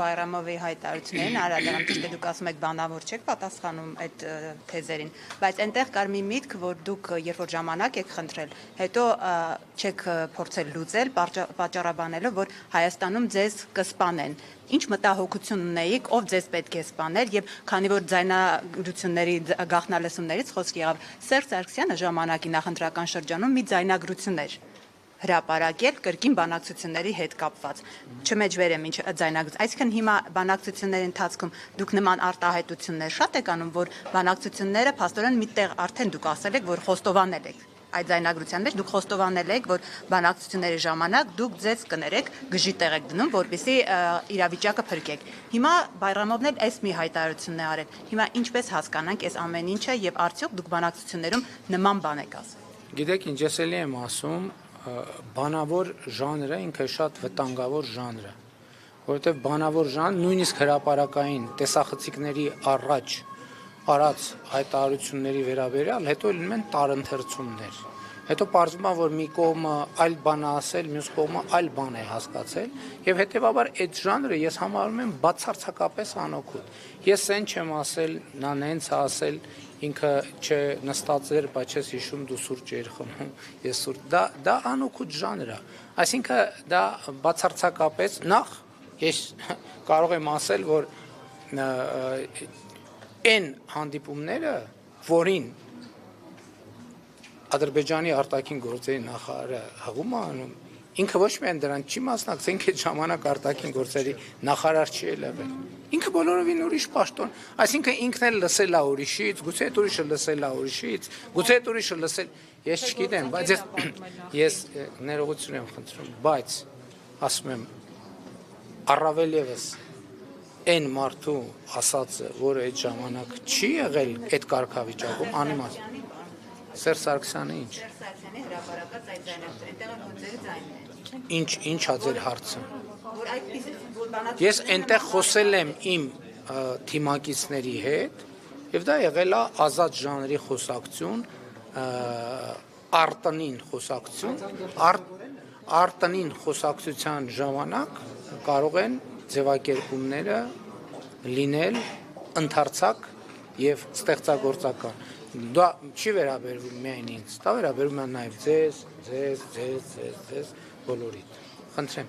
Բայրամովի հայտարարություններին, արադարան ճիշտ է, դուք ասում եք բանավոր չեք պատասխանում այդ թեզերին, բայց այնտեղ կար մի միտք, որ դուք երբ որ ժամանակ եք խնդրել, հետո չեք փորձել լուծել, պատճառաբանելով, որ Հայաստանում ձեզ կսպանեն։ Ինչ մտահոգություն ունեիք, ով ձեզ պետք է սպաներ, եւ քանի որ ձայնագրությունների գաղտնալսումներից խոսք եղավ, Սերժ Սարգսյանը ժամանակի նախընտրական շրջանում մի ձայնագրություն էր հրապարակել կրկին բանակցությունների հետ կապված։ Չմեջբերեմ ինչ ձայնագրություն։ Այսինքն հիմա բանակցությունների ընթացքում դուք նման արտահայտություններ շատ եք անում, որ բանակցությունները փաստորեն միտեղ արդեն դուք ասել եք, որ խոստովանել եք այդ ձայնագրության մեջ դուք խոստովանել եք, որ բանակցությունների ժամանակ դուք ձեզ կներեք գժի տեղ եք դնում, որպեսզի իրավիճակը փրկեք։ Հիմա Բայրամովն էլ այս մի հայտարարությունն է արել։ Հիմա ինչպես հասկանանք այս ամեն ինչը եւ արդյոք դուք բանակցություններում նման բան եք ասել։ Գիտեք, ինչ ես էլի եմ ասում, բանավոր ժանրը ինքը շատ վտանգավոր ժանր է, որովհետեւ բանավոր ժանր նույնիսկ հրապարակային տեսախցիկների առաջ արած հայտարարությունների վերաբերյալ հետո լինում են տարընթերցումներ։ Հետո պարզվում է, որ մի կողմը այլ բան է ասել, մյուս կողմը այլ բան է հասկացել, եւ հետեւաբար այդ ժանրը ես համարում եմ բացարձակապես անօգուտ։ Ես այն չեմ ասել, նա նենց է ասել, ինքը չնստած էր, բայց ես հիշում դու սուրճ էիր խմում, ես սուրճ։ Դա անօգուտ ժանր է։ Այսինքն դա բացարձակապես նախ ես կարող եմ ասել, որ այն հանդիպումները, որին Ադրբեջանի արտաքին գործերի նախարարը հղում է անում, ինքը ոչ միայն դրան չի մասնակցել, ինքը ժամանակ արտաքին գործերի նախարար չի եղել։ Ինքը բոլորովին ուրիշ պաշտոն, այսինքն ինքն էլ լսել է ուրիշից, գուցե այդ ուրիշը լսել է ուրիշից, գուցե այդ ուրիշը լսել, ես չգիտեմ, բայց ես ներողություն եմ խնդրում, բայց ասում եմ առավել եւս այն մարդու ասածը, որը այդ ժամանակ չի եղել այդ կարգավիճակում, անիմաստ։ Սերժ Սարգսյանը ինչ։ Սերժ Սարգսյանի հրապարակած այդ ձայնագրությունը, այնտեղ որ ձեր ձայնն է։ Ինչ է ձեր հարցը։ Որ այդպես որ բանակցությունները Ես այնտեղ խոսել եմ իմ թիմակիցների հետ, եւ դա եղել է ազատ ժանրի խոսակցություն, արտանին խոսակցություն, արտանին խոսակցության ժամանակ կարող են ձևակերպումները լինել ընդարձակ եւ ստեղծագործական։ Դա չի վերաբերվում միայն ինձ, դա վերաբերում է նաեւ ձեզ բոլորիդ։ Խնդրեմ։